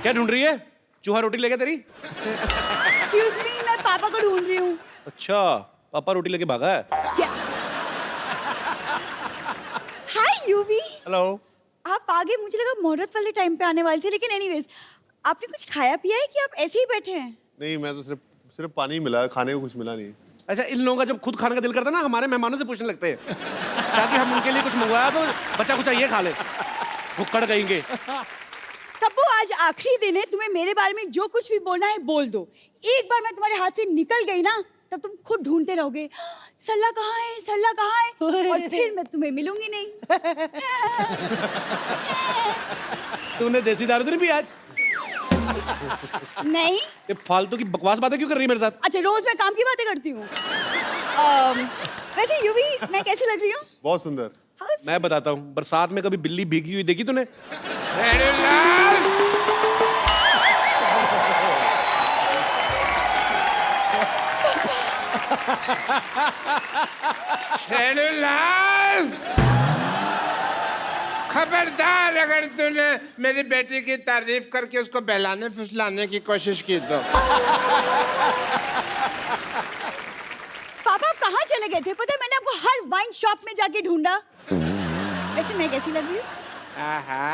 क्या ढूंढ रही है? चूहा रोटी लेके तेरी? एक्सक्यूज मी, मैं पापा को ढूंढ रही हूँ। अच्छा, पापा रोटी लेके भागा है। हाय यूवी। हेलो। आप आगे, मुझे लगा मुहूर्त वाले टाइम पे आने वाले थे, लेकिन एनीवेज आपने कुछ खाया पिया है कि आप ऐसे ही बैठे हैं? नहीं, मैं तो सिर्फ पानी मिला, खाने को कुछ मिला नहीं। अच्छा, इन लोगों का जब खुद खाने का दिल करता है ना, हमारे मेहमानों से पूछने लगते हैं ताकि हम उनके लिए कुछ मंगवाया तो बच्चा कुछ ये खा ले, भुक्कड़ कहेंगे। तब्बू, आज आखिरी दिन है, तुम्हें मेरे बारे में जो कुछ भी बोलना है बोल दो। एक बार मैं तुम्हारे हाथ से निकल गई ना, तब तुम खुद ढूंढते रहोगे, सरला कहाँ है, सरला कहाँ है, और फिर मैं तुम्हें मिलूंगी नहीं। तूने देसी दारू तो नहीं पी आज? नहीं। ये फालतू की बकवास बातें क्यों कर रही है मेरे साथ? अच्छा, रोज मैं काम की बातें करती हूँ। वैसे यूवी, मैं कैसी लग रही हूँ? बहुत सुंदर। मैं बताता हूँ, बरसात में कभी बिल्ली भीगी हुई देखी तूने? खबरदार अगर तूने मेरी बेटी की तारीफ करके उसको बहलाने फुसलाने की कोशिश की तो। पापा, आप कहाँ चले गए थे? पता है, मैंने आपको हर वाइन शॉप में जाके ढूंढा। वैसे मैं कैसी लग रही हूँ? आहा,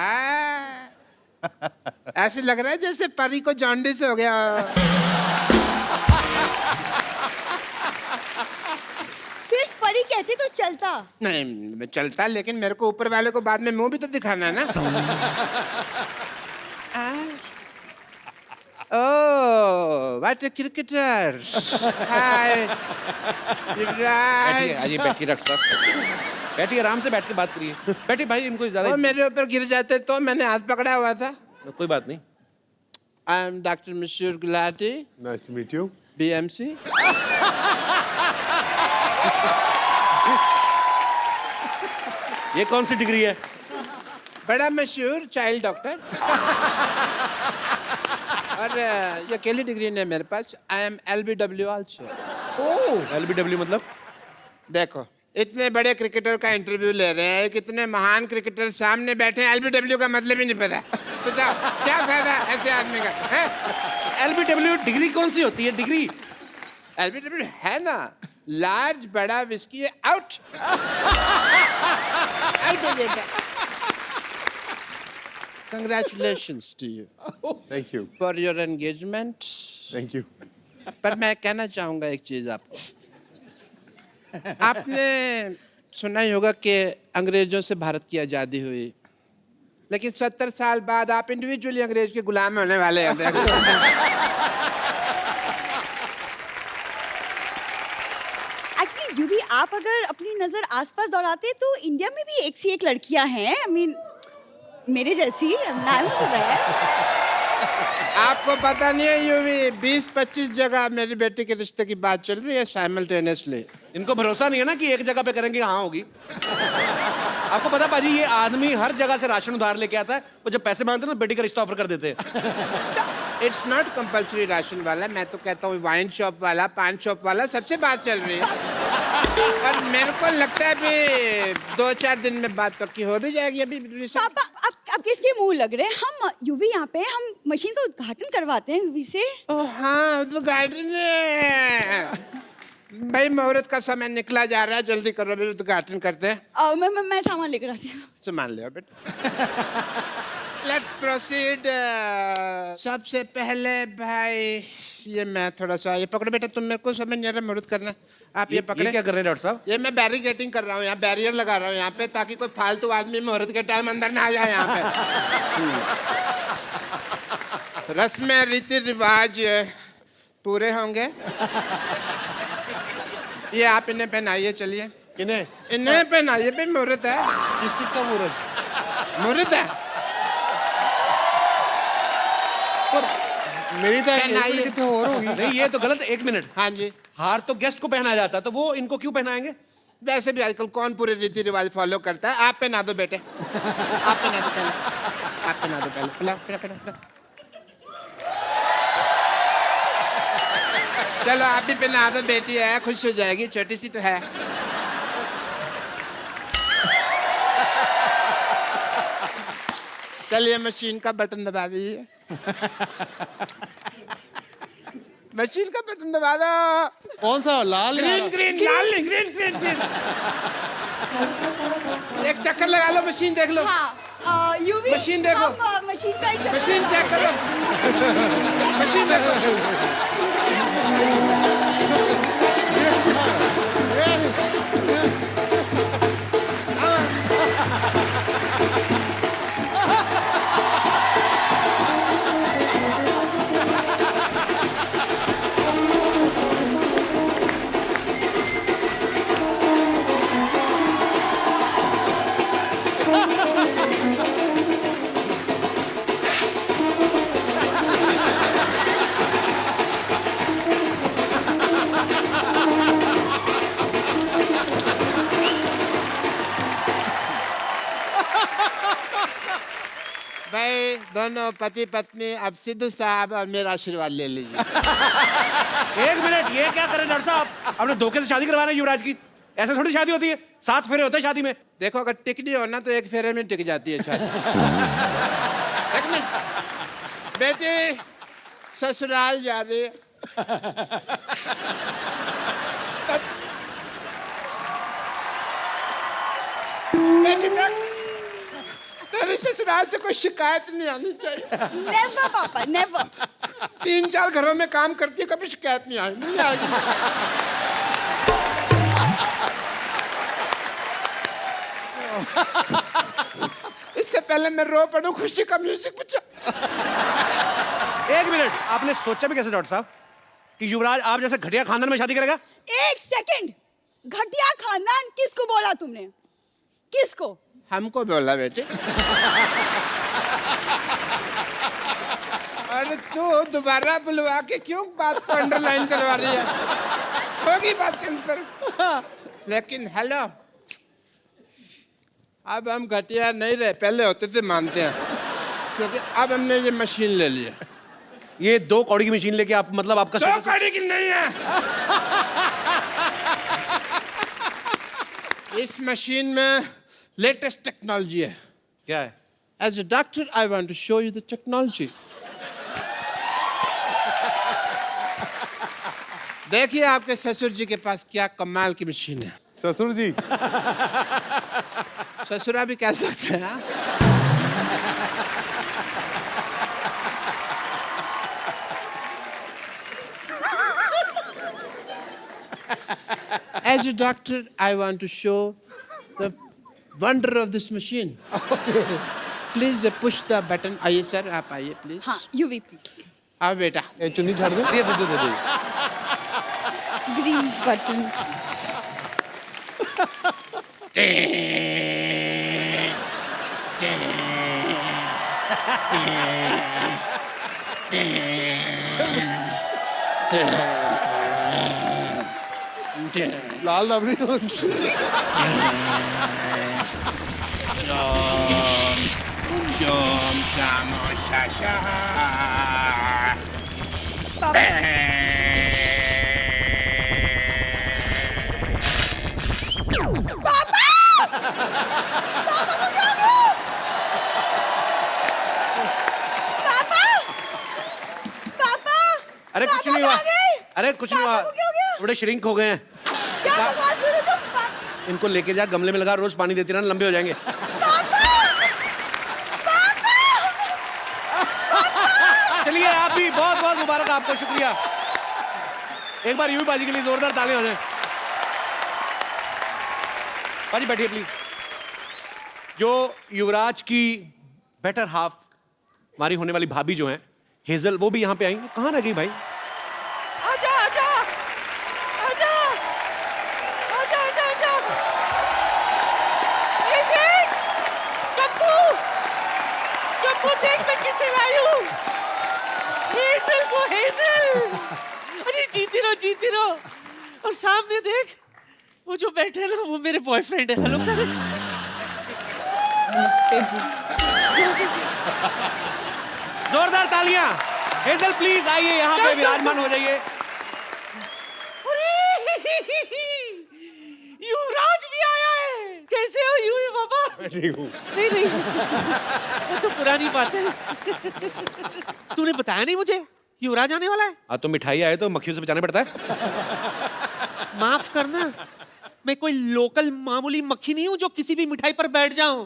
ऐसे लग रहा है जैसे परी को जॉन्डिस हो गया। सिर्फ परी कहती तो चलता। नहीं, मैं चलता, लेकिन मेरे को ऊपर वाले को बाद में मुंह भी तो दिखाना है ना। ओह, व्हाट अ क्रिकेटर। हाय बैठिए, आइए बैठ के रख साहब। बैठिए, आराम से बैठ के बात करिए। बैठिए भाई, इनको ज्यादा। वो मेरे ऊपर गिर जाते तो मैंने हाथ पकड़ा हुआ था। कोई बात नहीं। आई am doctor Mashhoor Gulati, nice to meet you. BMC। ये कौन सी डिग्री है? बड़ा मशहूर चाइल्ड डॉक्टर। और ये अकेली डिग्री नहीं है मेरे पास। I am LBW also. Oh, LBW मतलब? देखो, इतने बड़े क्रिकेटर का इंटरव्यू ले रहे हैं, कितने महान क्रिकेटर सामने बैठे हैं, LBW का मतलब ही नहीं पता। बताओ क्या फायदा ऐसे आदमी का है? LBW डिग्री कौन सी होती है? डिग्री LBW है ना, लार्ज बड़ा विस्की आउट। आउट हो गया। Congratulations to you thank you. For your engagement. Thank you. पर मैं कहना चाहूंगा एक चीज आपको। आपने सुना ही होगा कि अंग्रेजों से भारत की आज़ादी हुई, लेकिन 70 साल बाद आप इंडिविजुअली अंग्रेज के गुलाम होने वाले हैं। एक्चुअली यूवी, आप अगर अपनी नजर आसपास दौड़ाते तो इंडिया में भी एक सी एक लड़कियां हैं। आई मीन, मेरे जैसी। आपको पता नहीं है यूवी, 20-25 जगह मेरी बेटी के रिश्ते की बात चल रही है साइमल्टेनियसली। इनको भरोसा नहीं है ना कि एक जगह पे करेंगे हाँ होगी। आपको पता पाजी, ये आदमी हर जगह से राशन उधार लेके आता है, और जब पैसे मांगते हैं ना बेटी का रिश्ता ऑफर कर देते हैं। इट्स नॉट कंपल्सरी राशन वाला, मैं तो कहता हूँ वाइन शॉप वाला, पान शॉप वाला, सबसे बात चल रही है। और मेरे को लगता है अभी 2-4 दिन में बात पक्की हो भी जाएगी। अभी पापा, आप किसके मुंह लग रहे हैं? हम यूवी यहाँ पे हम मशीन का उद्घाटन करवाते हैं यूवी से। ओह हाँ, उद्घाटन है भाई, मुहूर्त का समय निकला जा रहा है, जल्दी करो, अभी उद्घाटन करते हैं। मैं सामान लेकर आती हूँ। सामान ले आओ बेटा। Let's proceed. सबसे पहले भाई, ये मैं थोड़ा सा, ये पकड़ो बेटा, तुम मेरे को समझ नहीं आ रहा मुहूर्त करना। आप ये पकड़े। क्या कर रहे हैं डॉक्टर साहब? ये मैं बैरिकेटिंग कर रहा हूँ, यहाँ बैरियर लगा रहा हूँ यहाँ पे, ताकि कोई फालतू आदमी मुहूर्त के टाइम अंदर ना आ जाए यहाँ पे। रस्में रीति रिवाज पूरे होंगे। ये आप इन्हें पहनाइए, चलिए। किन्हें? इन्हें पहनाइए भाई, मुहूर्त है। किस चीज का मुहूर्त? मुहूर्त है। मेरी तो पहनाइए। कितने और होगी। नहीं, ये तो गलत। 1 मिनट। हाँ जी। हार तो गेस्ट को पहनाया जाता है, तो वो इनको क्यों पहनाएंगे? वैसे भी आजकल कौन पूरे रीति रिवाज फॉलो करता है? आप पहना दो बेटे। आप पहना दो पहले। आप पहना दो पहले। पहना। चलो आप भी पहना दो, बेटी है, खुश हो जाएगी, छोटी सी तो है। चलिए मशीन का बटन दबा दीजिए। मशीन का बटन दबा दो। कौन सा लाल या ग्रीन हरा? ग्रीन लाल नहीं, ग्रीन ग्रीन ग्रीन। एक चक्कर लगा लो, मशीन देख लो। हाँ यूवी मशीन देखो। मशीन का एक चक्कर मशीन लगा चेक लेते करो। हैं। मशीन देखो। भाई दोनों पति पत्नी अब सिद्धू साहब और मेरा आशीर्वाद ले लीजिए। एक मिनट, ये क्या करें डॉक्टर साहब? आपने धोखे से शादी करवाना है युवराज की? ऐसे थोड़ी शादी होती है, 7 फेरे होते हैं शादी में। देखो अगर टिकनी हो ना तो एक फेरे में टिक जाती है शादी। एक मिनट, बेटी ससुराल जा रही है। बेटी देख, तेरी ससुराल से कोई शिकायत नहीं आनी चाहिए। नेवर पापा नेवर। 3-4 घरों में काम करती है, कभी शिकायत नहीं आएगी, नहीं आएगी। इससे पहले मैं रो पड़ूं, खुशी का म्यूजिक बजा। एक मिनट, आपने सोचा भी कैसे डॉक्टर साहब कि युवराज आप जैसे घटिया खानदान में शादी करेगा? एक सेकंड, घटिया खानदान किसको बोला तुमने? किसको? हमको बोला बेटे। अरे तू दोबारा बुलवा के क्यों बात को अंडरलाइन करवा रही है? होगी बात कंफर्म। लेकिन हेलो, अब हम घटिया नहीं रहे, पहले होते थे मानते हैं, क्योंकि अब हमने ये मशीन ले ली है। ये 2 कौड़ी की मशीन लेके आप मतलब आपका 2 कौड़ी की नहीं है। इस मशीन में लेटेस्ट टेक्नोलॉजी है। क्या है? As a doctor, I want to show you the technology. देखिए आपके ससुर जी के पास क्या कमाल की मशीन है। ससुर जी, ससुरा भी कह सकते हैं। हाँ? As a doctor, I want to show the wonder of this machine. Please push the button. आइए सर, आप आइए प्लीज। हाँ यूवी प्लीज। आओ बेटा। ये चुन्नी छाड़ दे। दे। Green button. लाल रबड़ी। Shom shamo shasha. अरे कुछ पापा नहीं हुआ। कहाँ गए? अरे कुछ नहीं पापा हुआ, को क्या हो गया? थोड़े श्रिंक हो गए हैं। क्या बकवास कर रहे हो तुम? इनको लेके जा, गमले में लगा, रोज पानी देती रहना, लंबे हो जाएंगे। चलिए आप भी बहुत बहुत मुबारक आपको, शुक्रिया। एक बार यूवी बाजी के लिए जोरदार तालियां हो जाए। बाजी बैठिए प्लीज। जो युवराज की बेटर हाफ, हमारी होने वाली भाभी जो है हेजल, वो भी यहाँ पे आएंगे। कहाँ रह गई भाई? आजा आजा आजा आजा आजा आजा। ये देख कप्पू, कप्पू देख मैं किसे लाई हूँ। हेजल को हेजल। अरे जीती रहो। और सामने देख वो जो बैठे ना, वो मेरे बॉयफ्रेंड है। हेलो कर। नमस्ते जी। जोरदार तालियां। हेजल प्लीज आइए, यहाँ पे विराजमान हो जाइए। युवराज भी आया है। कैसे हो यूवी बाबा? ठीक हूँ। नहीं नहीं, वो तो पुरानी बात है। तूने बताया नहीं मुझे युवराज आने वाला है। हाँ तो मिठाई आए तो मक्खियों से बचाना पड़ता है। माफ करना, मैं कोई लोकल मामूली मक्खी नहीं हूं जो किसी भी मिठाई पर बैठ जाऊं।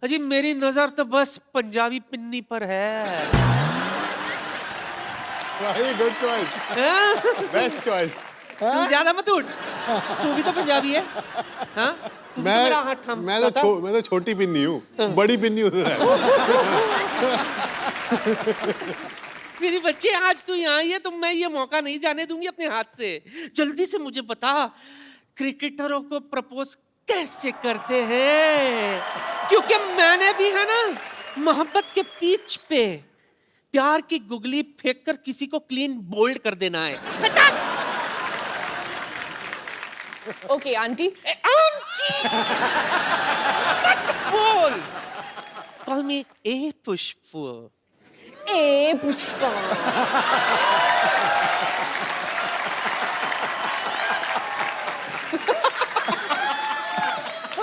अजी मेरी नजर तो बस पंजाबी पिन्नी पर है। भाई गुड चॉइस, हाँ? Best choice. तू ज्यादा मत उड़, तू भी तो पंजाबी है। हाँ? तू भी तो मेरा हाथ थाम मैं सकता था। तो छोटी पिन्नी हूँ, बड़ी पिन्नी उधर है। मेरी बच्चे आज तू यहाँ आई है तो मैं ये मौका नहीं जाने दूंगी अपने हाथ से। जल्दी से मुझे बता, क्रिकेटरों को प्रपोज कैसे करते हैं? क्योंकि मैंने भी है ना मोहब्बत के पिच पे प्यार की गुगली फेंक कर किसी को क्लीन बोल्ड कर देना है। फटाक! Okay aunty. आंटी! मत बोल! Call me A Pushpa. ए पुष्पा।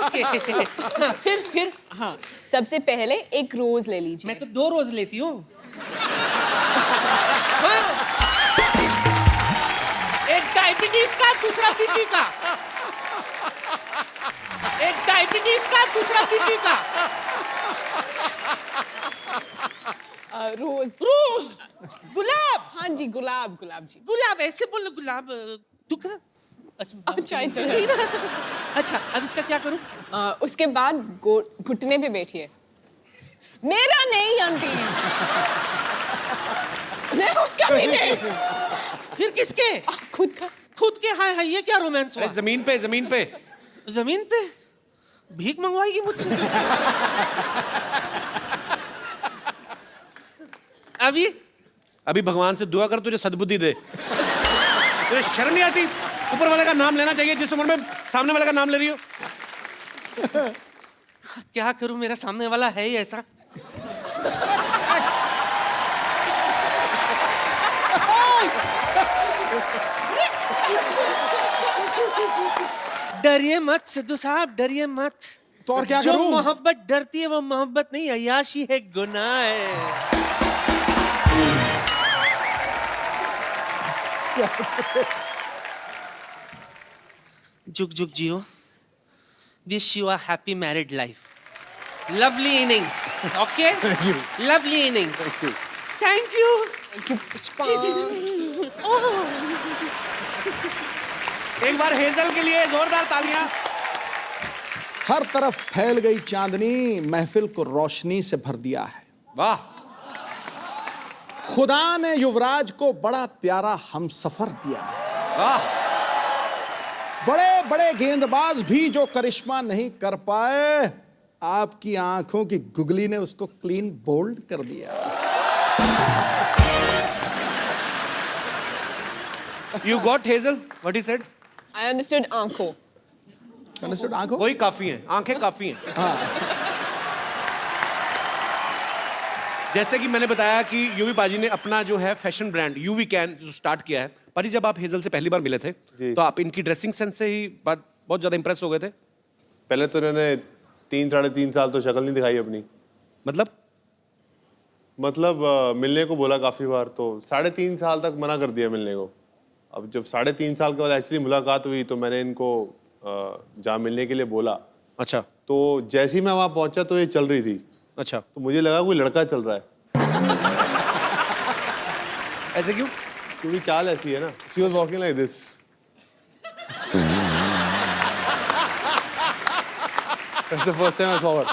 हाँ, फिर हाँ, सबसे पहले एक रोज ले लीजिए। मैं तो 2 रोज लेती हूँ। हाँ। एक डायबिटीज का, दूसरा बीपी का। एक डायबिटीज का, दूसरा बीपी का। रोज। रोज, गुलाब। हाँ जी, गुलाब गुलाब जी। गुलाब ऐसे बोलो, गुलाब। तू क्या? अच्छा इधर है। अच्छा, अब इसका क्या करूं? उसके बाद घुटने पे बैठिए। मेरा नहीं आंटी। नहीं उसका भी नहीं। फिर किसके? खुद का। खुद के? हाय हाय, ये क्या रोमांस हुआ? अरे जमीन पे, जमीन पे। जमीन पे? भीख मंगवाएगी मुझसे? अभी भगवान से दुआ कर तुझे सद्बुद्धि दे। तुझे शर्म नहीं आती? ऊपर वाले का नाम लेना चाहिए जिस उम्र में सामने वाले का नाम ले रही हो। क्या करूं, मेरा सामने वाला है ही ऐसा। डरिए मत सिद्धू साहब, डरिए मत। तो और क्या जो करूं? मोहब्बत डरती है वो मोहब्बत नहीं, अय्याशी है, गुनाह है। जुग जुग जियो। Wish you a happy married life. Lovely innings. Okay, lovely innings. Thank you. Thank you, Pushpa. एक बार हेजल के लिए जोरदार तालियां। हर तरफ फैल गई चांदनी, महफिल को रोशनी से भर दिया है। वाह। खुदा ने युवराज को बड़ा प्यारा हमसफर दिया है। वाह। बड़े बड़े गेंदबाज भी जो करिश्मा नहीं कर पाए, आपकी आंखों की गुगली ने उसको क्लीन बोल्ड कर दिया। You got Hazel? What he said? I understood आंखों। Understood? आंखों? वही काफी हैं, आंखें काफी हैं। जैसे कि मैंने बताया कि यूवी पाजी ने अपना जो है फैशन ब्रांड यूवी कैन जो स्टार्ट किया है। पाजी, जब आप हेजल से पहली बार मिले थे तो आप इनकी ड्रेसिंग सेंस से ही बहुत ज्यादा इंप्रेस हो गए थे। पहले तो इन्होंने 3-3.5 साल तो शक्ल नहीं दिखाई अपनी। मतलब मिलने को बोला काफी बार, तो 3.5 साल तक मना कर दिया मिलने को। अब जब 3.5 साल के बाद एक्चुअली मुलाकात हुई तो मैंने इनको जहाँ मिलने के लिए बोला। अच्छा। तो जैसे ही मैं वहाँ पहुंचा तो ये चल रही थी। अच्छा। तो मुझे लगा कोई लड़का चल रहा है। ऐसे क्यों? क्योंकि चाल ऐसी है ना। She was walking like this. That's the first time I saw her.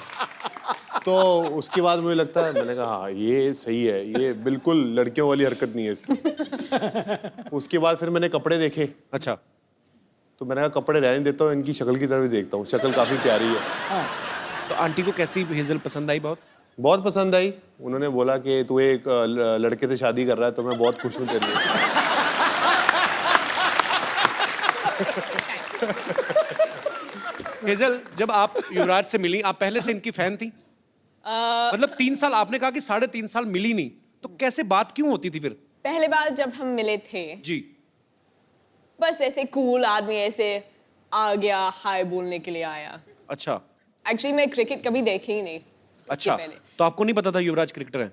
तो उसके बाद मुझे लगता है, मैंने कहा हाँ ये सही है, ये बिल्कुल लड़कियों वाली हरकत नहीं है इसकी। उसके बाद फिर मैंने कपड़े देखे। अच्छा। तो मैंने कहा कपड़े रहने देता हूँ, इनकी शक्ल की तरफ ही देखता हूँ। शक्ल काफी प्यारी है। तो आंटी को कैसी हेजल पसंद आई? बहुत पसंद आई। उन्होंने बोला कि तू एक लड़के से शादी कर रहा है तो मैं बहुत खुश हूँ तेरे लिए। हेजल, जब आप युवराज से मिली, आप पहले से इनकी फैन थी? मतलब 3 साल, आपने कहा कि 3.5 साल मिली नहीं, तो कैसे बात क्यों होती थी फिर? पहले बार जब हम मिले थे जी, बस ऐसे कूल आदमी ऐसे आ गया, हाय बोलने के लिए आया। अच्छा। एक्चुअली मैं क्रिकेट कभी देखी ही नहीं इसके अच्छा, पहले। तो आपको नहीं पता था युवराज क्रिकेटर हैं?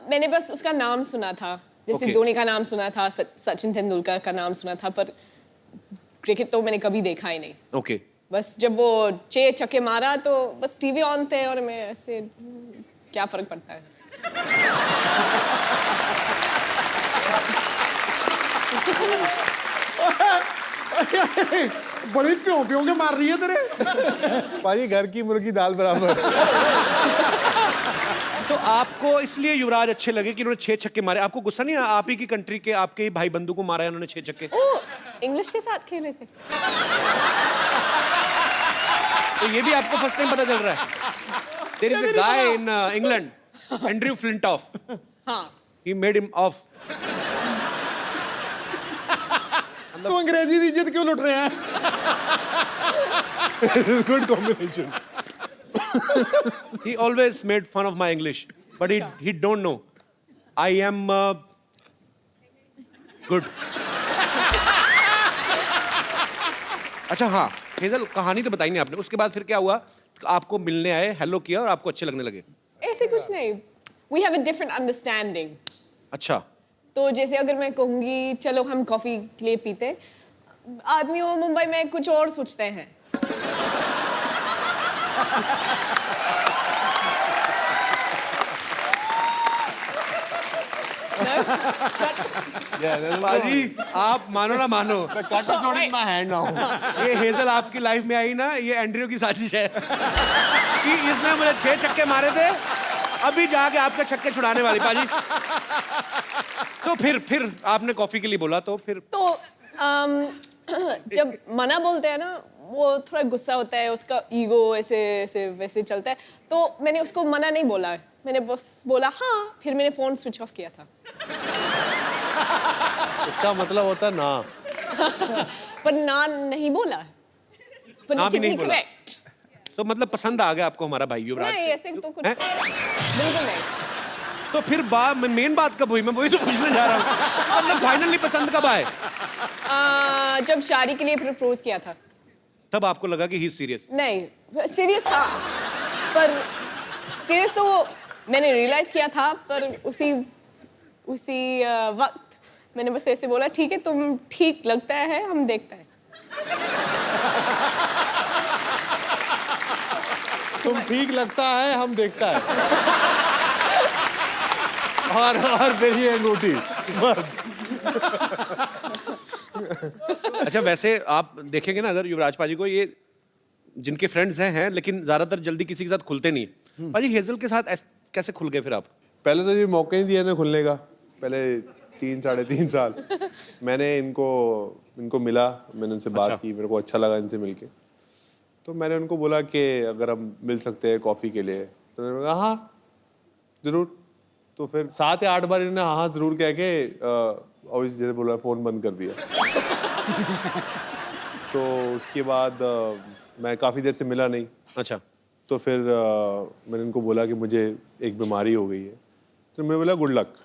मैंने बस उसका नाम सुना था, जैसे Okay. धोनी का नाम सुना था, सचिन तेंदुलकर का नाम सुना था, पर क्रिकेट तो मैंने कभी देखा ही नहीं। ओके। बस जब वो 6 छक्के मारा तो बस टीवी ऑन थे और मैं ऐसे क्या फर्क पड़ता है। बड़ी प्यों प्यों के मार रही है तेरे। पाजी घर की मुर्गी दाल बराबर। तो आपको इसलिए युवराज अच्छे लगे कि उन्होंने 6 छक्के मारे? आपको गुस्सा नहीं आया? आप ही की कंट्री के आपके ही भाई बंधु को मारा है उन्होंने 6 छक्के। ओ, इंग्लिश के साथ खेले थे। तो ये भी आपको फर्स्ट टाइम पता चल रहा है? There is a guy in England, Andrew Flintoff, हाँ, ही मेड हिम ऑफ। तो अंग्रेजी की इज्जत क्यों लुट रहे हैं? Good combination. He always made fun of my English, but he don't know. I am good. अच्छा हाँ, हेजल कहानी तो बताई नहीं आपने। उसके बाद फिर क्या हुआ? आपको मिलने आए, हेलो किया और आपको अच्छे लगने लगे। ऐसे कुछ नहीं। We have a different understanding. अच्छा, तो जैसे अगर मैं कहूँगी चलो हम कॉफी के लिए पीते, आदमी वो मुंबई में कुछ और सोचते हैं। बाजी आप मानो ना मानो, Cut is not in my hand now. ये हेजल आपकी लाइफ में आई ना, ये एंड्रयू की साजिश है कि इसने मुझे 6 छक्के मारे थे, अभी जाके आपके छक्के छुड़ाने वाली। बाजी तो फिर आपने कॉफी के लिए बोला, तो फिर तो जब मना बोलते हैं ना, वो थोड़ा गुस्सा होता है, उसका ईगो ऐसे ऐसे वैसे चलता है, तो मैंने उसको मना नहीं बोला, मैंने बस बोला हाँ, फिर मैंने फोन स्विच ऑफ किया था। इसका मतलब होता है ना। पर ना नहीं बोला, ना भी नहीं politically बोला। correct। तो मतलब पसंद आ गया आपको हमारा भाई युवराज नहीं से? ऐसे तो कुछ हैं? बिल्कुल नहीं। तो फिर मेन बात कब हुई? मैं वही तो पूछने जा रहा हूँ। मतलब फाइनली पसंद कब आए? जब शादी के लिए प्रपोज किया था। तब आपको लगा कि ही सीरियस? नहीं सीरियस हाँ, पर सीरियस तो मैंने रियलाइज किया था, पर उसी वक्त मैंने बस ऐसे बोला ठीक है, तुम ठीक लगता है, हम देखते हैं। तुम ठीक लगता है, हम देखता है। और फिर ये अंगूठी बस। अच्छा, वैसे आप देखेंगे ना, अगर युवराज पाजी को, ये जिनके फ्रेंड्स हैं लेकिन ज्यादातर जल्दी किसी के साथ खुलते नहीं है। पाजी हेजल के साथ कैसे खुल गए फिर आप? पहले तो ये मौका ही दिया ना खुलने का। पहले 3-3.5 साल मैंने इनको मिला, मैंने उनसे बात की, मेरे को अच्छा लगा इनसे मिलके। तो मैंने उनको बोला कि अगर हम मिल सकते हैं कॉफ़ी के लिए, तो उन्होंने कहा हाँ ज़रूर। तो फिर 7 या 8 बार इन्होंने हाँ ज़रूर कह के और जैसे बोला फ़ोन बंद कर दिया। तो उसके बाद मैं काफ़ी देर से मिला नहीं। अच्छा, तो फिर मैंने इनको बोला कि मुझे एक बीमारी हो गई है। तो मैं बोला good luck.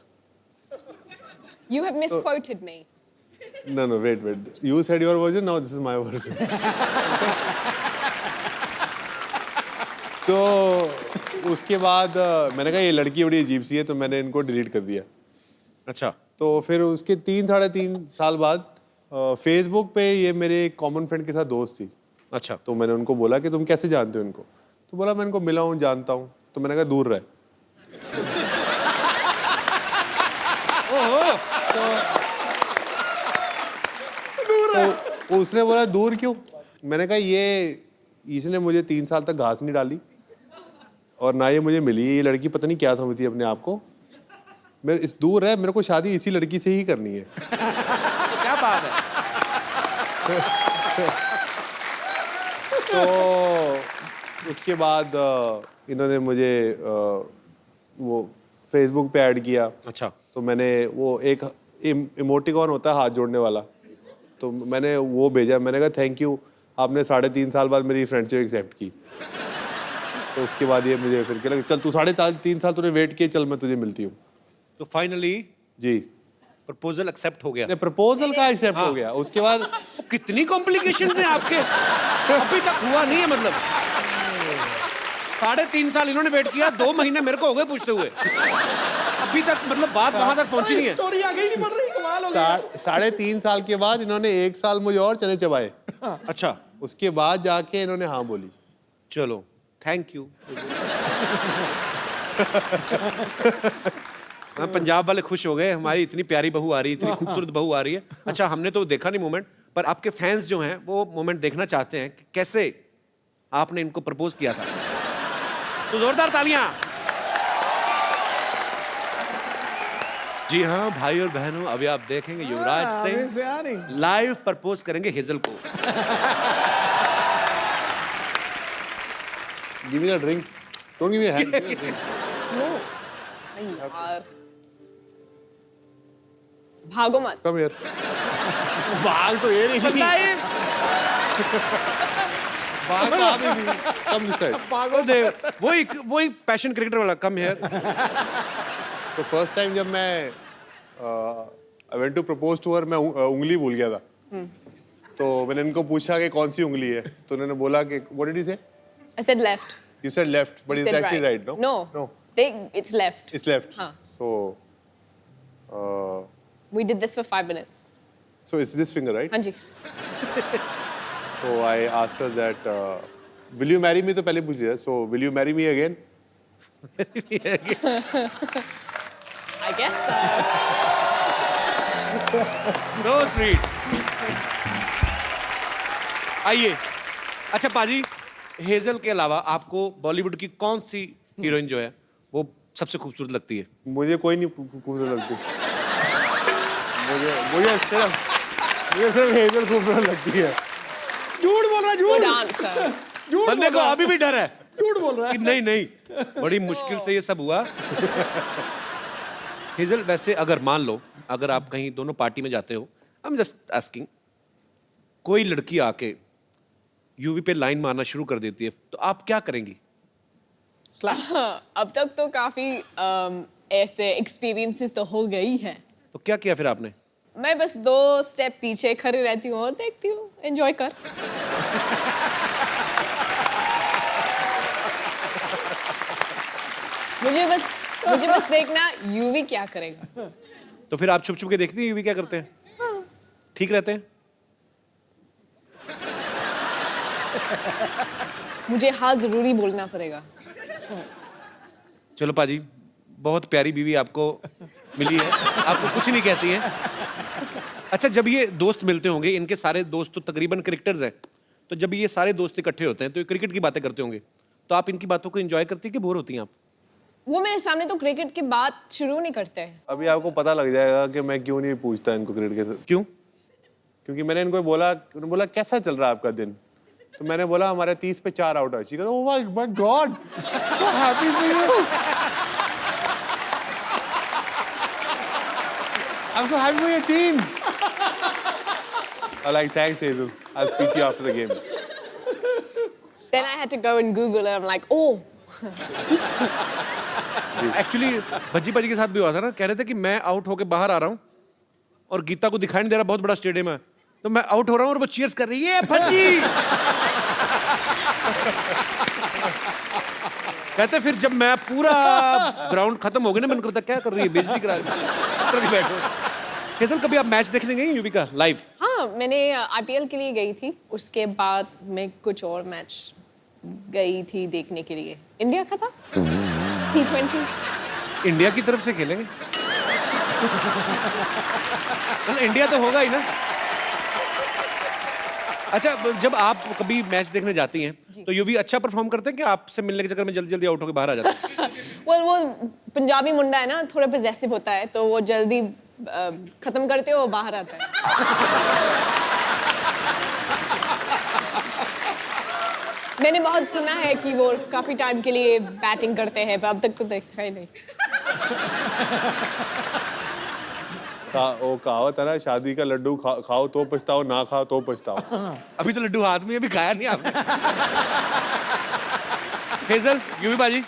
You have misquoted me. No, wait. You said your version, now this is my version. तो उसके बाद मैंने कहा ये लड़की बड़ी अजीब सी है, तो मैंने इनको डिलीट कर दिया। अच्छा, तो फिर उसके 3-3.5 साल बाद फेसबुक पे ये मेरे एक कॉमन फ्रेंड के साथ दोस्त थी। अच्छा, तो मैंने उनको बोला कि तुम कैसे जानते हो इनको? तो बोला मैं इनको मिला हूँ, जानता हूँ। तो मैंने कहा दूर रहे। तो उसने बोला दूर क्यों? मैंने कहा इसने मुझे 3 साल तक घास नहीं डाली और ना ये मुझे मिली। ये लड़की पता नहीं क्या समझती है अपने आप को। मेरे इस दूर है, मेरे को शादी इसी लड़की से ही करनी है। क्या बात है। तो उसके बाद इन्होंने मुझे वो फेसबुक पे ऐड किया। अच्छा, तो मैंने वो एक इमोटिकॉन होता है हाथ जोड़ने वाला, तो मैंने वो भेजा। मैंने कहा थैंक यू, आपने 3.5 साल बाद मेरी फ्रेंडशिप एक्सेप्ट की। तो उसके बाद ये मुझे फिर लगा चल तू 3.5 साल तूने वेट किए, चल मैं तुझे मिलती हूँ। तो फाइनली जी प्रपोजल एक्सेप्ट हो गया। प्रपोजल का एक्सेप्ट हो गया। उसके बाद कितनी कॉम्प्लिकेशंस हैं आपके, अभी तक हुआ नहीं है मतलब। 3.5 साल इन्होंने वेट किया, 2 महीने मेरे को हो गए पूछते हुए, अभी तक मतलब बात वहां तक पहुंची नहीं है। स्टोरी आगे ही नहीं बढ़ रही, कमाल हो गया। 3.5 साल के बाद इन्होंने 1 साल मुझे और चने चबाए, अच्छा उसके बाद जाके इन्होंने हाँ बोली। चलो थैंक यू। हाँ, पंजाब वाले खुश हो गए, हमारी इतनी प्यारी बहू आ रही है, इतनी खूबसूरत बहू आ रही है। अच्छा हमने तो देखा नहीं मोमेंट, पर आपके फैंस जो हैं वो मोमेंट देखना चाहते हैं कि कैसे आपने इनको प्रपोज किया था। तो जोरदार तालियां। जी हाँ भाई और बहनों, अभी आप देखेंगे युवराज अभी से आ सिंह नहीं। लाइव प्रपोज करेंगे हेजल को। Give me a drink, don't give me a hand. यार भागो मत। Come here. भाग तो ये नहीं। भाग तो आप ही भी। Come this side. वही पैशन क्रिकेटर वाला, कम हियर। तो फर्स्ट टाइम जब मैं I went to propose to her, मैं उंगली भूल गया था। तो मैंने इनको पूछा कि कौन सी उंगली है, तो उन्होंने बोला कि व्हाट डिड यू से? I said left. You said left, but You it's said actually right, no? No. No. It's left. It's left. हाँ. So We did this for 5 minutes. it's this finger, right? हाँ जी. So I asked her that, will you marry me? तो पहले पूछ लिया. So will you marry me again? I guess so. So sweet. आइए, अच्छा पाजी, hazel के अलावा आपको बॉलीवुड की कौन सी हीरोइन जो है वो सबसे खूबसूरत लगती है? मुझे कोई नहीं खूबसूरत लगती। मुझे सिर्फ हेजल खूबसूरत लगती है। झूठ बोल रहा है, Good झूठ answer. झूठ बंदे बोल को रहा है, अभी भी डर है झूठ बोल रहा कि है। नहीं नहीं, बड़ी मुश्किल से ये सब हुआ। हेजल, वैसे अगर मान लो अगर आप कहीं दोनों पार्टी में जाते हो, आई एम जस्ट आस्किंग, कोई लड़की आके यूवी पे लाइन मारना शुरू कर देती है, तो आप क्या करेंगी? अब तक तो काफी ऐसे एक्सपीरियंसेस तो हो गई हैं. तो क्या किया फिर आपने? मैं बस 2 स्टेप पीछे खड़ी रहती हूँ और देखती हूँ, एंजॉय कर. मुझे बस देखना यूवी क्या करेगा. तो फिर आप छुप छुप के देखती हैं यूवी क्या करते हैं? ठीक रहते हैं? मुझे हाँ जरूरी बोलना पड़ेगा. चलो पाजी, बहुत प्यारी बीवी आपको मिली है, आपको कुछ नहीं कहती है। अच्छा, जब ये दोस्त मिलते होंगे, इनके सारे दोस्त तो तकरीबन क्रिकेटर्स हैं, तो जब ये सारे दोस्त इकट्ठे होते हैं तो ये क्रिकेट की बातें करते होंगे, तो आप इनकी बातों को एंजॉय करती है कि बोर होती हैं आप? वो मेरे सामने तो क्रिकेट की बात शुरू नहीं करते हैं. अभी आपको पता लग जाएगा कि मैं क्यों नहीं पूछता इनको क्रिकेट के साथ। क्यों? क्योंकि मैंने इनको बोला, उन्होंने बोला कैसा चल रहा है आपका दिन, तो मैंने बोला हमारे 30 पे 4 आउट है। Oh my God, so happy for you, I am so happy for your team. I like, thanks Hazel, I'll speak to you after the game. Then I had to go and Google and I'm like, oh. Actually Bhajji पाजी के साथ भी हुआ था ना, कह रहे थे कि मैं आउट होके बाहर आ रहा हूँ और गीता को दिखाई नहीं दे रहा, बहुत बड़ा स्टेडियम है, तो मैं आउट हो रहा हूँ और वो चीयर्स कर रही है, भज्जी। कहते फिर जब मैं पूरा ग्राउंड खत्म हो गया ना, मैंने कहा क्या कर रही है, बेइज्जती करा रही है। बैठो। हेजल, कभी आप मैच देखने गई यूवी का लाइव? हाँ, मैंने IPL के लिए गई थी, उसके बाद मैं कुछ और मैच गई थी देखने के लिए. इंडिया का था T20. इंडिया की तरफ से खेलेंगे? मतलब इंडिया तो होगा ही ना। अच्छा, जब आप कभी मैच देखने जाती हैं तो यूवी अच्छा परफॉर्म करते हैं कि आपसे मिलने के चक्कर में जल्दी जल्दी आउट होकर बाहर आ जाते हैं? वो पंजाबी मुंडा है ना, थोड़ा पजेसिव होता है, तो वो जल्दी खत्म करते हो बाहर आता है. मैंने बहुत सुना है कि वो काफी टाइम के लिए बैटिंग करते हैं, पर अब तक तो देखा ही नहीं. वो कहावत है ना, शादी का लड्डू खाओ तो पछताओ, ना खाओ तो पछताओ। अभी तो लड्डू हाथ में, अभी खाया नहीं आपने। हेजल, यूवी बाजी,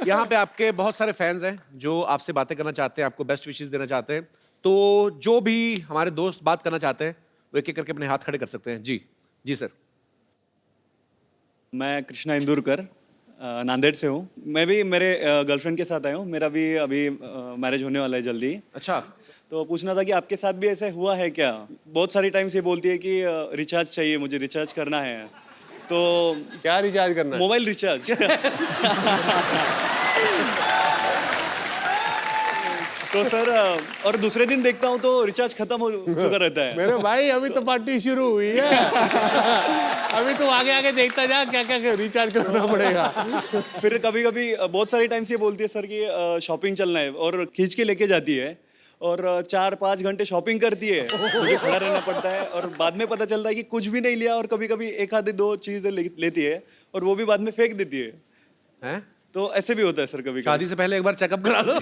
यहाँ पे आपके बहुत सारे फैंस हैं जो आपसे बातें करना चाहते हैं, आपको बेस्ट विशेस देना चाहते हैं, तो जो भी हमारे दोस्त बात करना चाहते हैं वो एक एक करके अपने हाथ खड़े कर सकते हैं। जी जी सर। मैं कृष्णा इंदुरकर, नांदेड़ से हूँ। मैं भी मेरे गर्लफ्रेंड के साथ आया हूँ। मेरा भी अभी मैरिज होने वाला है जल्दी। अच्छा, तो पूछना था कि आपके साथ भी ऐसा हुआ है क्या? बहुत सारी टाइम्स ये बोलती है कि रिचार्ज चाहिए, मुझे रिचार्ज करना है। तो क्या रिचार्ज करना है? Mobile recharge. तो सर और दूसरे दिन देखता हूँ तो रिचार्ज खत्म हो चुका रहता है। मेरे भाई अभी तो पार्टी शुरू हुई है। अभी तो आगे आगे देखता जा क्या क्या रिचार्ज करना पड़ेगा। फिर कभी कभी बहुत सारी टाइम्स ये बोलती है सर कि शॉपिंग चलना है और खींच के लेके जाती है और 4-5 घंटे शॉपिंग करती है। मुझे खड़ा रहना पड़ता है और बाद में पता चलता है कि कुछ भी नहीं लिया और कभी कभी 1-2 चीजें लेती है और वो भी बाद में फेंक देती है। हैं? तो ऐसे भी होता है सर कभी शादी से पहले एक बार चेकअप करा लो।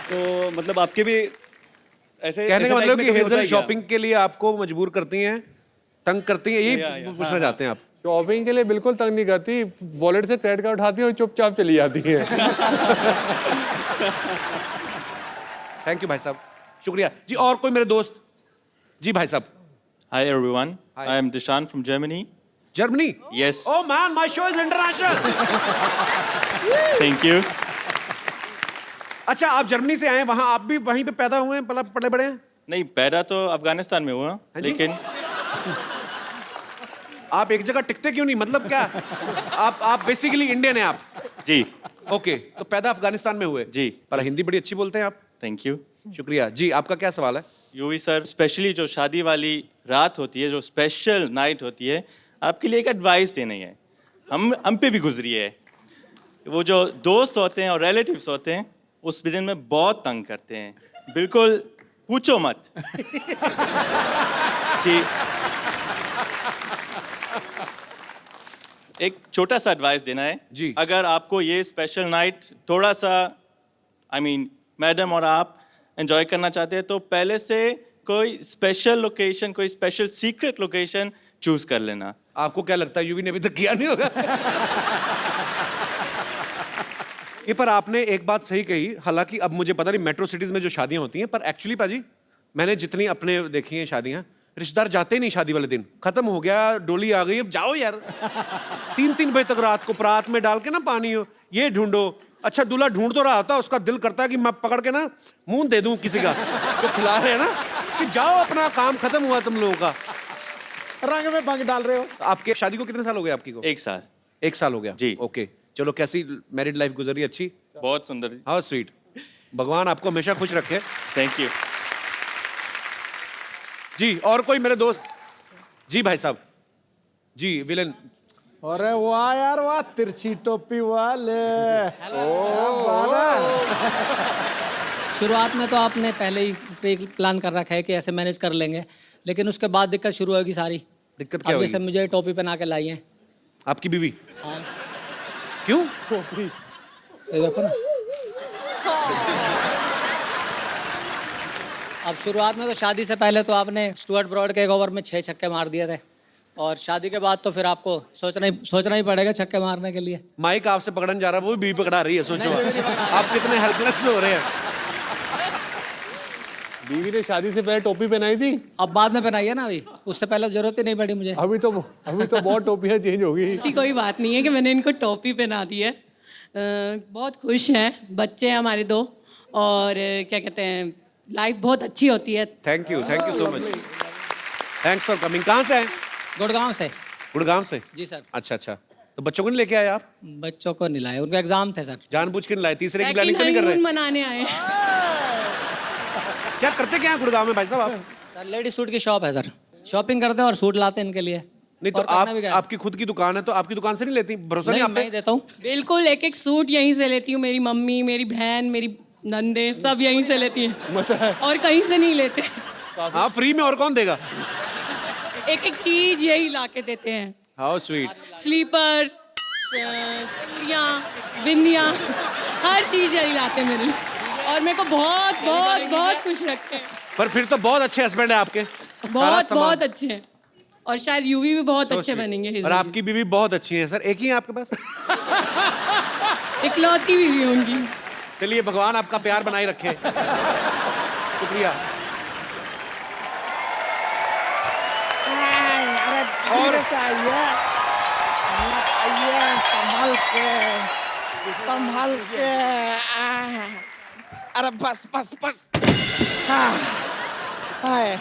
तो मतलब आपके भी ऐसे कहने का ऐसे मतलब type में कि कभी होता हेजल है क्या? शॉपिंग के लिए आपको मजबूर करती हैं, तंग करती हैं, या, यही पूछना चाहते हैं आप? शॉपिंग के लिए बिल्कुल तंग नहीं करती, वॉलेट से क्रेडिट कार्ड उठाती है और चुपचाप चली जाती है। थैंक यू भाई साहब, शुक्रिया जी। और कोई मेरे दोस्त? जी भाई साहब। Hi everyone, Hi. I am Dishan from Germany. Germany? Yes, oh man, my show is international. thank you. अच्छा, आप जर्मनी से आए, वहां आप भी वहीं पे पैदा हुए हैं, पले बड़े हैं? नहीं, पैदा तो अफगानिस्तान में हुआ, हाँ जी? लेकिन आप एक जगह टिकते क्यों नहीं, मतलब क्या? आप बेसिकली इंडियन हैं आप? जी, ओके, तो पैदा अफगानिस्तान में हुए? जी। पर हिंदी बड़ी अच्छी बोलते हैं आप। Thank you. शुक्रिया जी। आपका क्या सवाल है? यूवी सर, स्पेशली जो शादी वाली रात होती है, जो स्पेशल नाइट होती है, आपके लिए एक एडवाइस देनी है। हम पे भी गुजरी है। वो जो दोस्त होते हैं और रिलेटिव्स होते हैं, उस दिन में बहुत तंग करते हैं। बिल्कुल पूछो मत कि एक छोटा सा एडवाइस देना है जी। अगर आपको ये स्पेशल नाइट थोड़ा सा मैडम और आप एंजॉय करना चाहते हैं तो पहले से कोई स्पेशल लोकेशन, कोई स्पेशल सीक्रेट लोकेशन चूज कर लेना। आपको क्या लगता है यूवी ने अभी तक किया नहीं होगा? ये पर आपने एक बात सही कही, हालांकि अब मुझे पता नहीं मेट्रो सिटीज में जो शादियां होती हैं, पर एक्चुअली पाजी मैंने जितनी अपने देखी हैं शादियां, रिश्तेदार जाते ही नहीं शादी वाले दिन। खत्म हो गया, डोली आ गई, अब जाओ यार। 3-3 बजे तक रात को परात में डाल के ना पानी हो, ये ढूंढो। अच्छा, दूल्हा ढूंढ तो रहा था, उसका दिल करता है कि मैं पकड़ के ना मुंह दे दूं किसी का तो खिला रहे हैं ना, कि जाओ अपना काम खत्म हुआ तुम लोगों का। रंग में भंग डाल रहे हो। आपके शादी को कितने साल हो गए आपकी को? 1 साल। 1 साल हो गया जी। ओके, चलो कैसी मैरिड लाइफ गुजरी? अच्छी? बहुत सुंदर। How sweet. भगवान आपको हमेशा खुश रखे। Thank you. जी, और कोई मेरे दोस्त? जी भाई साहब। जी विलन। अरे वाह यार वाह, तिरछी टोपी वाले। शुरुआत में तो आपने पहले ही प्री प्लान कर रखा है कि ऐसे मैनेज कर लेंगे, लेकिन उसके बाद दिक्कत शुरू होगी सारी। दिक्कत क्या अब होगी? जैसे मुझे टोपी पहना के लाई है। आपकी बीवी? हाँ। क्यों? ये देखो ना। अब शुरुआत में तो शादी से पहले तो आपने स्टुअर्ट ब्रॉड के एक ओवर में 6 छक्के मार दिए थे, और शादी के बाद तो फिर आपको सोचना ही पड़ेगा छक्के मारने के लिए। माइक आपसे पकड़ने जा रहा है, वो भी बीवी पकड़ा रही है, सोचो आप कितने हेल्पलेस हो रहे हैं। बीवी ने शादी से पहले टोपी पहनाई थी, अब बाद में पहनाई है ना, अभी उससे पहले जरूरत ही नहीं पड़ी मुझे। अभी तो बहुत टोपियां चेंज हो गई। ऐसी कोई बात नहीं है कि मैंने इनको टोपी पहना दी है। बहुत खुश हैं, बच्चे हैं हमारे 2, और क्या कहते हैं, लाइफ बहुत अच्छी होती है। Thank you so much, thanks for coming. कहाँ से हैं? गुड़गांव से। गुड़गांव से? जी सर। अच्छा, तो बच्चों को नहीं लेके आए आप? बच्चों को नहीं लाए, उनका एग्जाम थे सर। जानबूझ के नहीं लाए? तीसरे की प्लानिंग सेकंड तो नहीं कर रहे? हनीमून मनाने आए। क्या करते क्या हैं गुड़गांव में भाई साहब आप? सर लेडी सूट की शॉप है सर, शॉपिंग करते हैं और सूट लाते हैं इनके लिए। नहीं तो और करना भी क्या है? आपकी खुद की दुकान है, तो आपकी दुकान से नहीं लेती? भरोसा नहीं नहीं, आप मैं ही पे? देता हूँ। बिल्कुल, एक सूट यहीं से लेती हूँ। मेरी मम्मी, मेरी बहन, मेरी नंदे सब यहीं से लेती हैं, और कहीं से नहीं लेते। हाँ, फ्री में और कौन देगा? एक चीज यही ला के देते हैं। How sweet. स्लीपर, चूड़ियाँ, बिंदियाँ, हर चीज यही लाते हैं मेरे लिए, और मेरे को बहुत बहुत बहुत खुश रखते हैं। पर फिर तो बहुत अच्छे हस्बैंड है आपके। सारा बहुत सामान। बहुत अच्छे हैं, और शायद यूवी भी बहुत अच्छे बनेंगे। और आपकी बीवी बहुत अच्छी है सर, एक ही है आपके पास? इकलौती बीवी होंगी। चलिए, भगवान आपका प्यार बनाए रखे। शुक्रिया। आइए संभाल के अरे बस बस बस हाय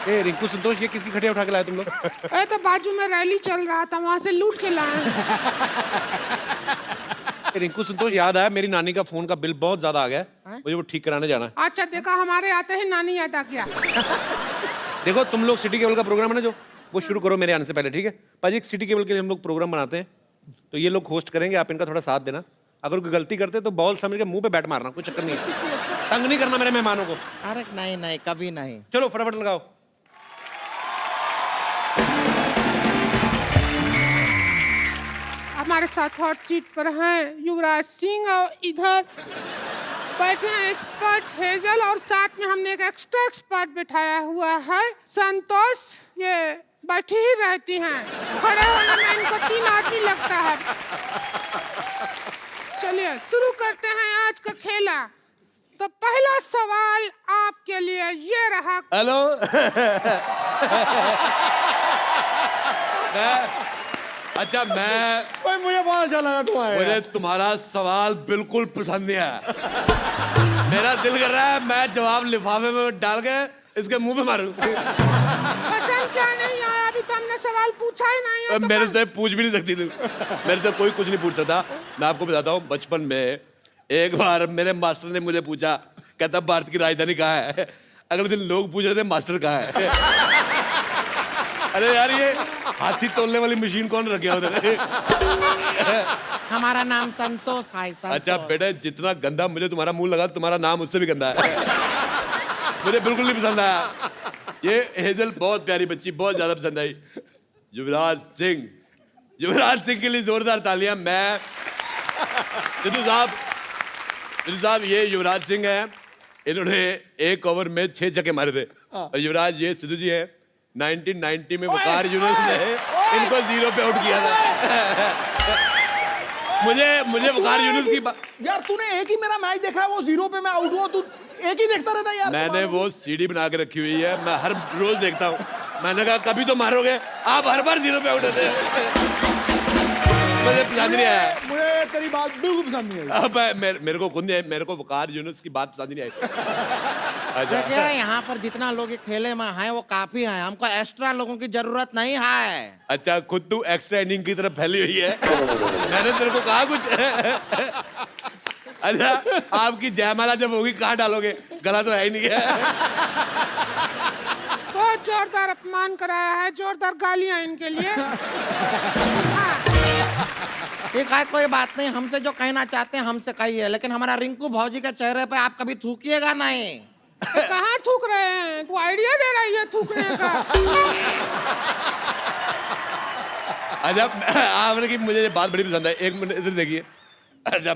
ए रिंकू संतोष, ये किसकी खटिया उठा के लाए तुम लोग? ए तो बाजू में रैली चल रहा था, वहां से लूट के लाए। ए, रिंकू संतोष, याद आया मेरी नानी का फोन का बिल बहुत ज्यादा आ गया है, मुझे वो ठीक कराने जाना है। अच्छा देखा, हमारे आते ही नानी याद आ गया। देखो तुम लोग सिटी केबल का प्रोग्राम है ना जो, वो शुरू करो मेरे आने से पहले, ठीक है पाजी? एक सिटी केबल के लिए हम लोग प्रोग्राम बनाते हैं, तो ये लोग होस्ट करेंगे, आप इनका थोड़ा साथ देना। अगर कोई गलती करते तो बॉल समझ के मुंह पे बैट मारना, कोई चक्कर नहीं है। तंग नहीं करना मेरे मेहमानों को। अरे नहीं नहीं, कभी नहीं। चलो फटाफट लगाओ। हमारे साथ हॉट सीट पर हैं युवराज सिंह और इधर बैठे हैं एक्सपर्ट हेजल, और साथ में हमने एक एक्स्ट्रा एक्सपर्ट बिठाया हुआ है संतोष। ये बैठी ही रहती हैं, खड़े होने में इनको 3 आदमी लगता है। चलिए शुरू करते हैं आज का खेला। तो पहला सवाल आपके लिए ये रहा। हेलो। अच्छा मैं भाई मुझे बहुत अच्छा लगा तुम्हारा। मुझे तुम्हारा सवाल बिल्कुल पसंद नहीं आया। मेरा दिल कर रहा है मैं जवाब लिफाफे में डाल के इसके मुंह पे मारूं। पसंद क्या नहीं आया? अभी तो हमने सवाल पूछा ही नहीं है। तो मेरे से पूछ भी नहीं सकती तू, मेरे से कोई कुछ नहीं पूछ सकता। मैं आपको बताता हूँ, बचपन में एक बार मेरे मास्टर ने मुझे पूछा, कहता भारत की राजधानी कहाँ है? अगले दिन लोग पूछ रहे थे मास्टर कहाँ है? अरे यार ये हाथी तोलने वाली मशीन कौन रखे उधर? हमारा नाम संतोष है। अच्छा बेटे, जितना गंदा मुझे तुम्हारा मुंह लगा, तुम्हारा नाम उससे भी गंदा है। मुझे बिल्कुल नहीं पसंद आया। ये हेजल बहुत प्यारी बच्ची, बहुत ज्यादा पसंद आई। युवराज सिंह के लिए जोरदार तालियां। मैं सिद्धू साहब, ये युवराज सिंह हैं, इन्होंने एक ओवर में 6 छक्के मारे थे। और युवराज ये सिद्धू जी हैं, 1990 में वकार यूनुस ने इनको 0 पे आउट किया था। मुझे वकार यूनुस की यार तूने एक ही मेरा मैच देखा है, वो 0 पे मैं आउट हुआ, तू एक ही देखता रहता यार। मैंने वो सीडी बना के रखी हुई है, मैं हर रोज देखता हूँ। मैंने कहा कभी तो मारोगे, आप हर बार 0 पे आउट होते हैं। मुझे पसंद नहीं आया। मुझे तेरी बात बिल्कुल पसंद नहीं आई। अब मेरे को खुद नहीं, मेरे को वकार यूनुस की बात पसंद नहीं आई। देखिए यहाँ पर जितना लोग खेले में हैं वो काफी हैं, हमको एक्स्ट्रा लोगों की जरूरत नहीं है। अच्छा खुद तू एक्स्ट्रा इनिंग की तरफ फैली हुई है। मैंने तेरे को कहा कुछ? अच्छा आपकी जयमाला जब होगी कहाँ डालोगे? गला तो है ही नहीं है। बहुत जोरदार अपमान कराया है, जोरदार गालियां इनके लिए। ठीक है कोई बात नहीं, हमसे जो कहना चाहते हैं हमसे कहिए, लेकिन हमारा रिंकू भौजी के चेहरे पे आप कभी थूकिएगा नहीं। कहाँ थूक रहे हैं? तू आइडिया दे रही है थूकने का। अच्छा आपने की मुझे ये बात बड़ी पसंद है। एक मिनट इधर देखिए। अच्छा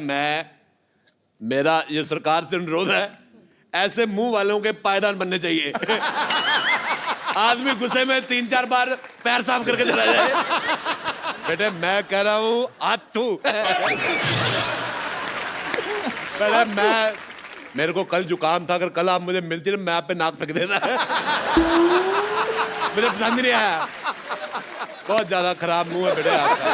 मेरा ये सरकार से अनुरोध है, ऐसे मुंह वालों के पायदान बनने चाहिए। आदमी गुस्से में 3-4 बार पैर साफ करके चला जाए। बेटे मैं कह रहा हूँ आथू। मेरे को कल जुकाम था, अगर कल आप मुझे मिलती ना मैं आप पे नाक फेंक देता। मुझे पसंद नहीं आया, बहुत ज्यादा खराब मुंह है बेटे आपका।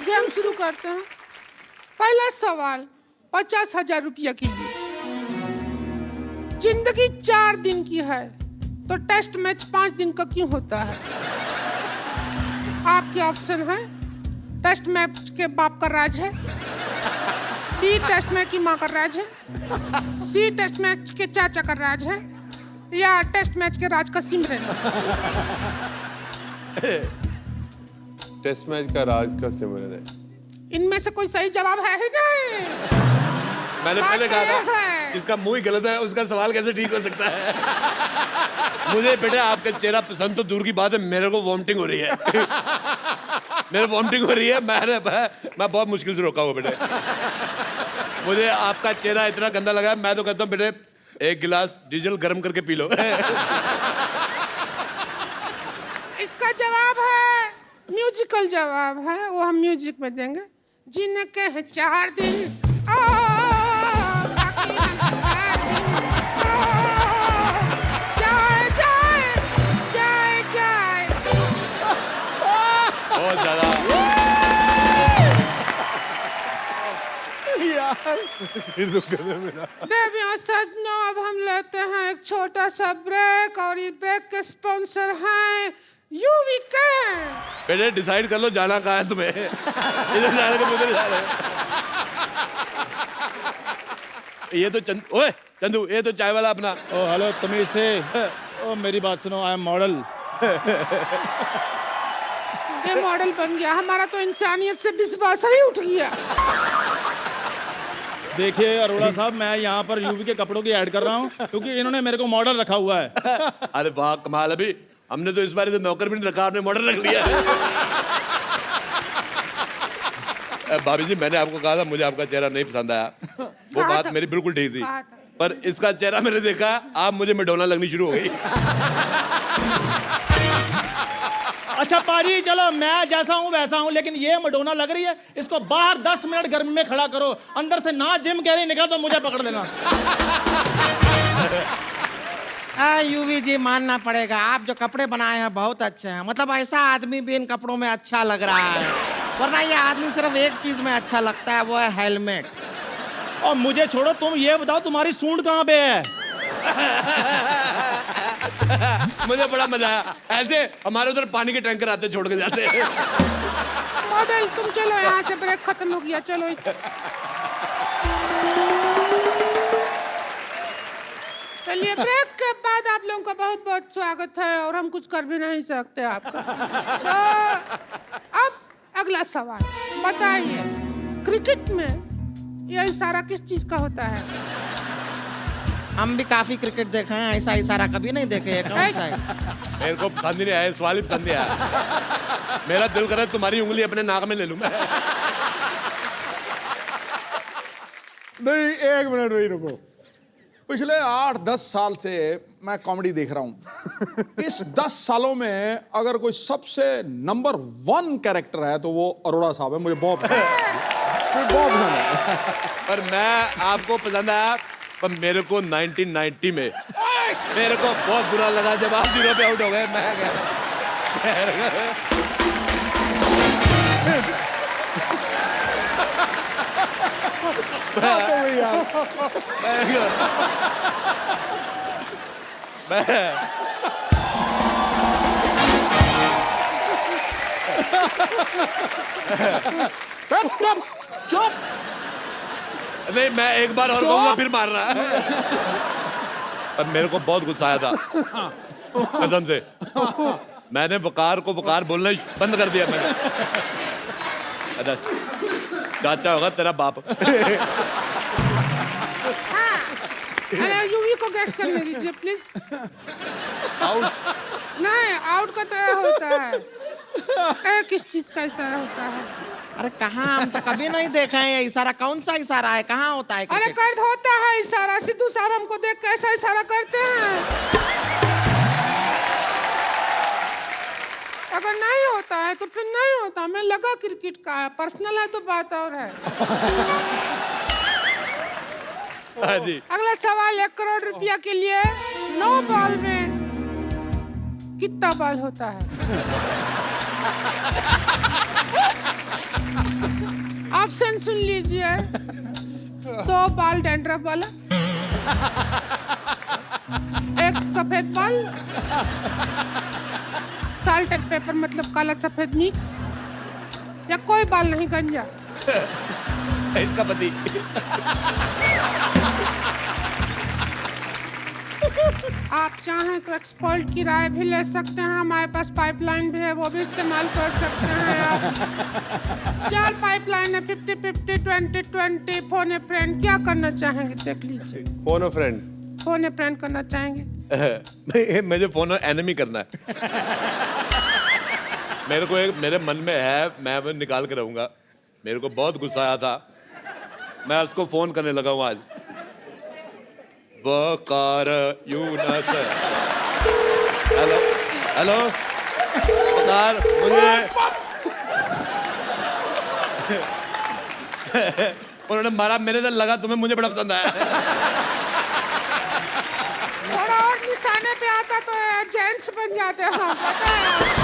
गेम शुरू करते हैं। पहला सवाल 50,000 रुपया के लिए। जिंदगी 4 दिन की है तो टेस्ट मैच 5 दिन का क्यों होता है? आपके ऑप्शन है, टेस्ट मैच के बाप का राज है, बी टेस्ट मैच की माँ का राज है, सी टेस्ट मैच के चाचा का राज है, या टेस्ट मैच के राज का सिमरन। टेस्ट मैच का राज का सिमरन है। इनमें से कोई सही जवाब है ही नहीं। मैंने पहले कहा था इसका मुंह ही गलत है, उसका सवाल कैसे ठीक हो सकता है? मुझे बेटे आपका चेहरा पसंद तो दूर की बात है, मेरे को वॉमिटिंग हो रही है। मेरे वॉमिटिंग हो रही है। मैं बहुत मुश्किल से रोका हुआ बेटे। मुझे आपका चेहरा इतना गंदा लगा है, मैं तो कहता हूँ बेटे 1 गिलास डीजल गर्म करके पी लो। इसका जवाब है, म्यूजिकल जवाब है, वो हम म्यूजिक में देंगे। जिनके 4 दिन बाकी हम देवियों सजनों, अब हम लेते हैं एक छोटा सा ब्रेक और ये ब्रेक के स्पॉन्सर हैं यूविका। बेटे डिसाइड कर लो जाना कहाँ है तुम्हें। इधर जाने के उधर जा रहे हो। ये तो ओए चंदू, ये तो चाय वाला अपना। ओ हेलो तमीज से। ओ मेरी बात सुनो, आई एम मॉडल। ये मॉडल बन गया, हमारा तो इंसानियत से विश्वास ही उठ गया। देखिए अरोड़ा साहब, मैं यहाँ पर यूवी के कपड़ों की ऐड कर रहा हूँ क्योंकि इन्होंने मेरे को मॉडल रखा हुआ है। अरे वाह कमाल, अभी हमने तो इस बार नौकर भी नहीं रखा, आपने मॉडल रख लिया है। भाभी जी, मैंने आपको कहा था मुझे आपका चेहरा नहीं पसंद आया, वो बात मेरी बिल्कुल ठीक थी, पर इसका चेहरा मैंने देखा, आप मुझे मैडोना लगनी शुरू हो गई। अच्छा पाजी, चलो मैं जैसा हूँ वैसा हूँ, लेकिन ये मडोना लग रही है, इसको बाहर 10 मिनट गर्मी में खड़ा करो, अंदर से ना जिम कह रही निकला तो मुझे पकड़ लेना। यूवी जी, मानना पड़ेगा, आप जो कपड़े बनाए हैं बहुत अच्छे हैं। मतलब ऐसा आदमी भी इन कपड़ों में अच्छा लग रहा है, वरना ये आदमी सिर्फ एक चीज में अच्छा लगता है, वो है हेलमेट। और मुझे छोड़ो, तुम ये बताओ तुम्हारी सूंड कहाँ पे है? मुझे बड़ा मजा आया, ऐसे हमारे उधर पानी के टैंकर आते छोड़ के जाते हैं। मॉडल तुम चलो, यहाँ से ब्रेक खत्म हो गया, चलो। चलिए, ब्रेक के बाद आप लोगों का बहुत बहुत स्वागत है, और हम कुछ कर भी नहीं सकते आपका। तो अब अगला सवाल बताइए, क्रिकेट में यह इशारा किस चीज का होता है? हम भी काफी क्रिकेट देखे हैं, ऐसा इशारा कभी नहीं देखे हैं। कौन सा है? मेरे को पसंद ही नहीं आया, सवाल ही पसंद नहीं आया। मेरा दिल करे तुम्हारी उंगली अपने नाक में ले लूं मैं। नहीं, एक मिनट वही रुको। पिछले 8-10 साल से मैं कॉमेडी देख रहा हूं। इस 10 सालों में अगर कोई सबसे नंबर 1 कैरेक्टर है तो वो अरोड़ा साहब है। मुझे बहुत पसंद है। पर मैं आपको पसंद आया, पर मेरे को 1990 में मेरे को बहुत बुरा लगा जब आप 0 पे आउट हो गए। मैं चुप। नहीं, मैं एक बार और कहूंगा फिर मार रहा है। पर मेरे को बहुत गुस्सा आया था कसम से। मैंने वकार को वकार बोलना ही बंद कर दिया मैंने। अच्छा, चाचा होगा तेरा बाप। अरे यूवी को गैस करने दीजिए प्लीज। आउट नहीं, आउट का तो यह होता है। किस चीज का इशारा होता है? अरे कहाँ, हम तो कभी नहीं देखे हैं ये इशारा। कौन सा इशारा है, कहाँ होता है? अरे कर्द होता है इशारा। सिद्धू साहब हमको देख के ऐसा इशारा करते हैं। अगर नहीं होता है तो फिर नहीं होता। मैं लगा क्रिकेट का है, पर्सनल है तो बात और है। हाँ जी। अगला सवाल 1 करोड़ रुपया के लिए। 9 बॉल में कितना बॉल होता है? ऑप्शन सुन लीजिए। 2 बॉल डैंड्रफ वाला, 1 सफेद बॉल, साल्ट एंड पेपर मतलब काला सफेद मिक्स, या कोई बॉल नहीं, गंजा। इसका पति। आप चाहें तो एक्सपर्ट की राय भी ले सकते हैं। हमारे पास पाइपलाइन भी है, वो भी इस्तेमाल कर सकते हैं आप। 4 पाइपलाइन है, 50-50, 20-20, फोन ए फ्रेंड। क्या करना चाहेंगे देख लीजिए। फोन अ फ्रेंड। फोन ए फ्रेंड करना चाहेंगे? मुझे फोन एनिमी करना है। मेरे को एक मेरे मन में है, मैं वो निकाल के रहूंगा। मेरे को बहुत गुस्सा आया था, मैं उसको फोन करने लगा हूँ आज। वकार यूनस। हेलो हेलो वकार, मुझे उन्होंने मारा, मेरे से लगा तुम्हें मुझे बड़ा पसंद आया। थोड़ा और निशाने पे आता तो जेंट्स बन जाते हैं, पता है।